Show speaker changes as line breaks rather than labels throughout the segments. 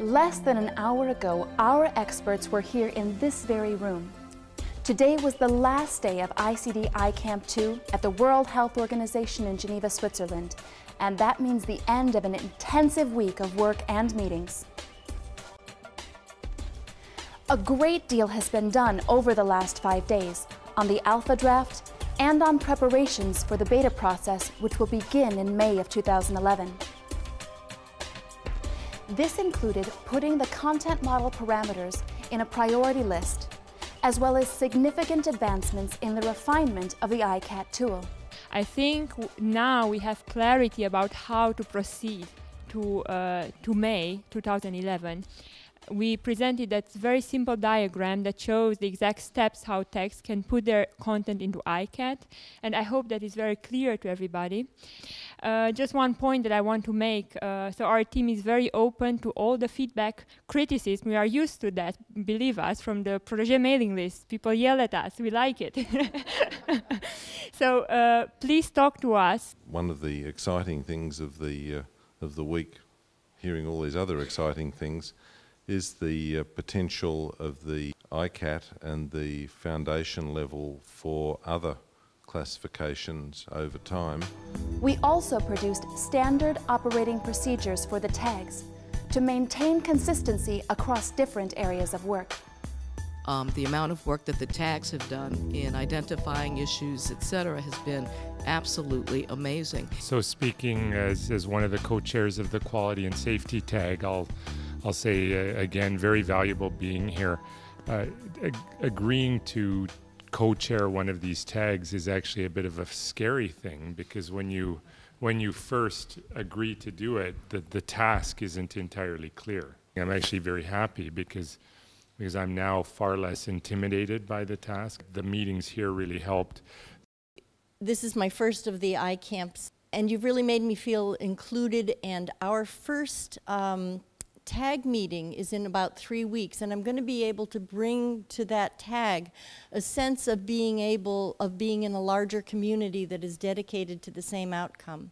Less than an hour ago, our experts were here in this very room. Today was the last day of ICD ICAMP II at the World Health Organization in Geneva, Switzerland, and that means the end of an intensive week of work and meetings. A great deal has been done over the last 5 days on the alpha draft and on preparations for the beta process, which will begin in May of 2011. This included putting the content model parameters in a priority list, as well as significant advancements in the refinement of the ICAT tool.
I think now we have clarity about how to proceed to May 2011. We presented that very simple diagram that shows the exact steps how texts can put their content into ICAT, and I hope that is very clear to everybody. Just one point that I want to make, so our team is very open to all the feedback, criticism. We are used to that, believe us, from the projet mailing list. People yell at us, we like it. So please talk to us.
One of the exciting things of the week, hearing all these other exciting things, is the potential of the ICAT and the foundation level for other classifications over time.
We also produced standard operating procedures for the tags to maintain consistency across different areas of work.
The amount of work that the tags have done in identifying issues, etc., has been absolutely amazing.
So speaking as one of the co-chairs of the Quality and Safety Tag, I'll say again, very valuable being here. Agreeing to co-chair one of these tags is actually a bit of a scary thing, because when you first agree to do it, the task isn't entirely clear. I'm actually very happy because I'm now far less intimidated by the task. The meetings here really helped.
This is my first of the ICAMPs, and you've really made me feel included, and our first tag meeting is in about 3 weeks, and I'm going to be able to bring to that tag a sense of being in a larger community that is dedicated to the same outcome.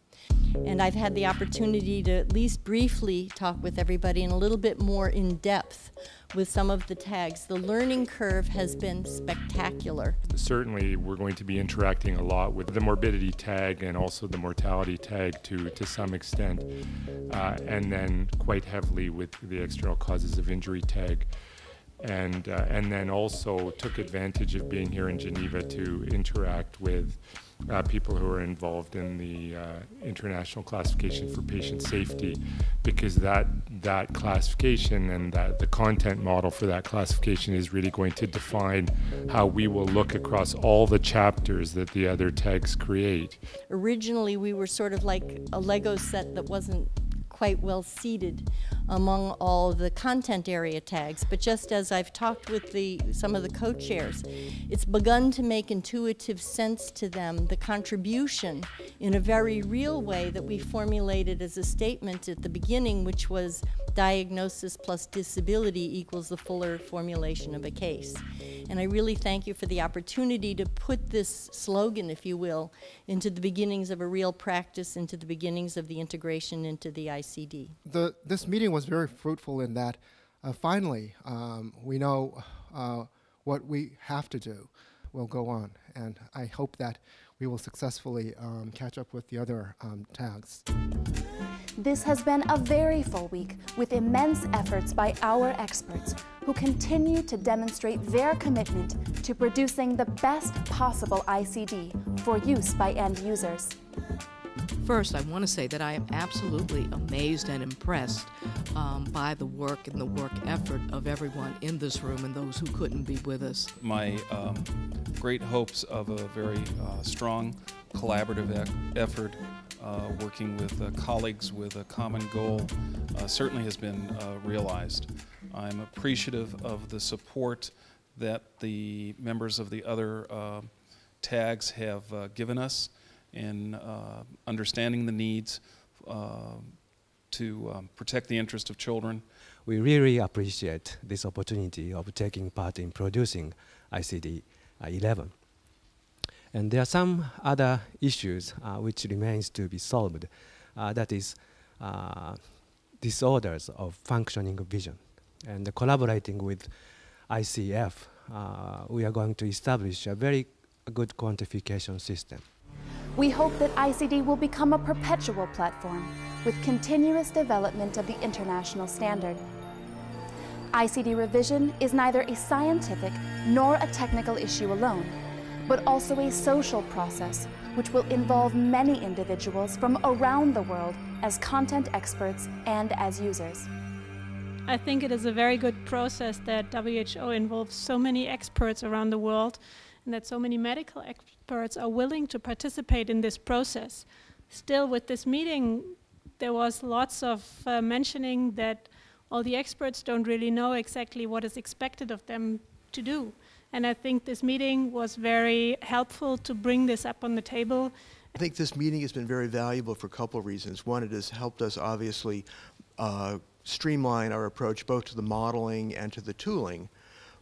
And I've had the opportunity to at least briefly talk with everybody in a little bit more in depth with some of the tags. The learning curve has been spectacular.
Certainly we're going to be interacting a lot with the morbidity tag and also the mortality tag to some extent, and then quite heavily with the external causes of injury tag. And then also took advantage of being here in Geneva to interact with people who are involved in the international classification for patient safety, because that classification and the content model for that classification is really going to define how we will look across all the chapters that the other tags create. Originally
we were sort of like a Lego set that wasn't quite well seated among all the content area tags, but just as I've talked with some of the co-chairs, it's begun to make intuitive sense to them, the contribution in a very real way that we formulated as a statement at the beginning, which was diagnosis plus disability equals the fuller formulation of a case. And I really thank you for the opportunity to put this slogan, if you will, into the beginnings of a real practice, into the beginnings of the integration into the ICD.
This meeting was very fruitful in that finally we know what we have to do will go on, and I hope that we will successfully catch up with the other tags.
This has been a very full week with immense efforts by our experts who continue to demonstrate their commitment to producing the best possible ICD for use by end users.
First, I want to say that I am absolutely amazed and impressed by the work and the work effort of everyone in this room and those who couldn't be with us.
My great hopes of a very strong collaborative effort working with colleagues with a common goal certainly has been realized. I'm appreciative of the support that the members of the other tags have given us in understanding the needs to protect the interest of children.
We really appreciate this opportunity of taking part in producing ICD-11. And there are some other issues which remains to be solved. That is disorders of functioning vision. And collaborating with ICF, we are going to establish a very good quantification system.
We hope that ICD will become a perpetual platform with continuous development of the international standard. ICD revision is neither a scientific nor a technical issue alone, but also a social process which will involve many individuals from around the world as content experts and as users.
I think it is a very good process that WHO involves so many experts around the world and that so many medical experts are willing to participate in this process. Still, with this meeting, there was lots of mentioning that all the experts don't really know exactly what is expected of them to do. And I think this meeting was very helpful to bring this up on the table.
I think this meeting has been very valuable for a couple of reasons. One, it has helped us obviously streamline our approach both to the modeling and to the tooling.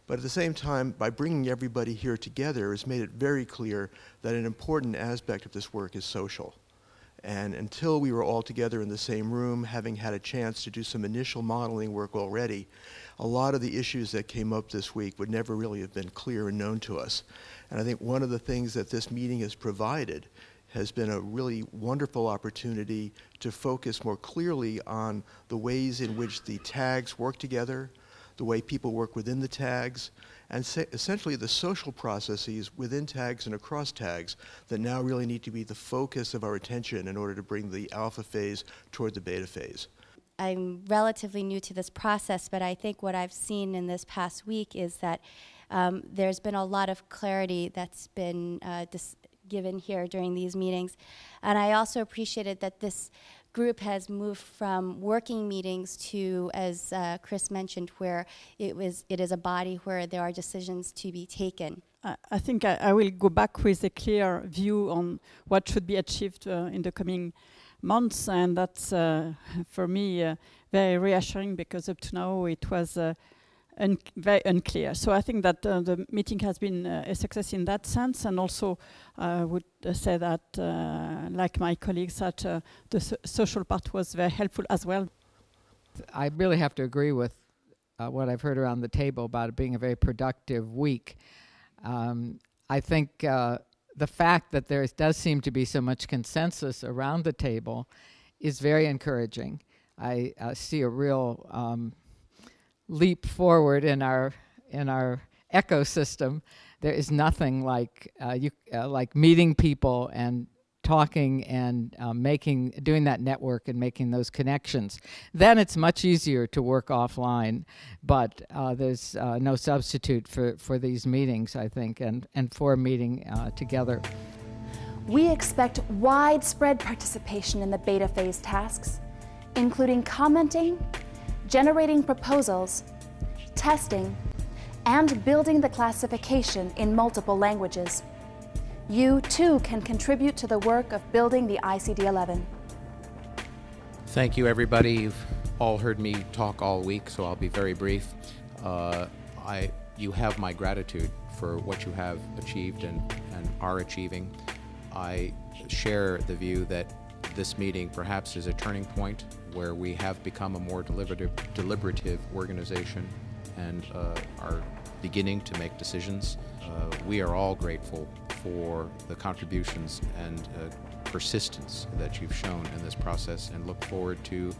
But at the same time, by bringing everybody here together, it's made it very clear that an important aspect of this work is social. And until we were all together in the same room, having had a chance to do some initial modeling work already, a lot of the issues that came up this week would never really have been clear and known to us. And I think one of the things that this meeting has provided has been a really wonderful opportunity to focus more clearly on the ways in which the tags work together, the way people work within the tags, and essentially the social processes within tags and across tags that now really need to be the focus of our attention in order to bring the alpha phase toward the beta phase.
I'm relatively new to this process, but I think what I've seen in this past week is that there's been a lot of clarity that's been given here during these meetings. And I also appreciated that this group has moved from working meetings to, as Chris mentioned, where it is a body where there are decisions to be taken.
I think I will go back with a clear view on what should be achieved in the coming months, and that's for me very reassuring, because up to now it was very unclear. So I think that the meeting has been a success in that sense, and also I would say that, like my colleagues, that the social part was very helpful as well.
I really have to agree with what I've heard around the table about it being a very productive week. I think the fact that there does seem to be so much consensus around the table is very encouraging. I see a real leap forward in our ecosystem. There is nothing like like meeting people and talking and doing that network and making those connections. Then it's much easier to work offline, but there's no substitute for these meetings, I think, and for meeting together.
We expect widespread participation in the beta phase tasks, including commenting, generating proposals, testing, and building the classification in multiple languages. You too can contribute to the work of building the ICD-11.
Thank you, everybody. You've all heard me talk all week, so I'll be very brief. You have my gratitude for what you have achieved and are achieving. I share the view that this meeting perhaps is a turning point where we have become a more deliberative organization and are beginning to make decisions. We are all grateful for the contributions and persistence that you've shown in this process, and look forward to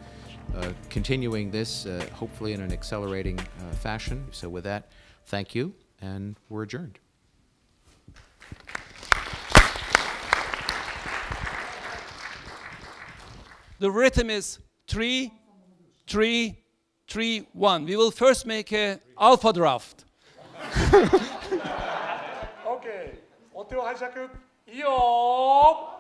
continuing this, hopefully in an accelerating fashion. So with that, thank you, and we're adjourned.
The rhythm is 3, 3, 3, 1. We will first make an alpha draft.
Okay. お手を拝借。いいよー。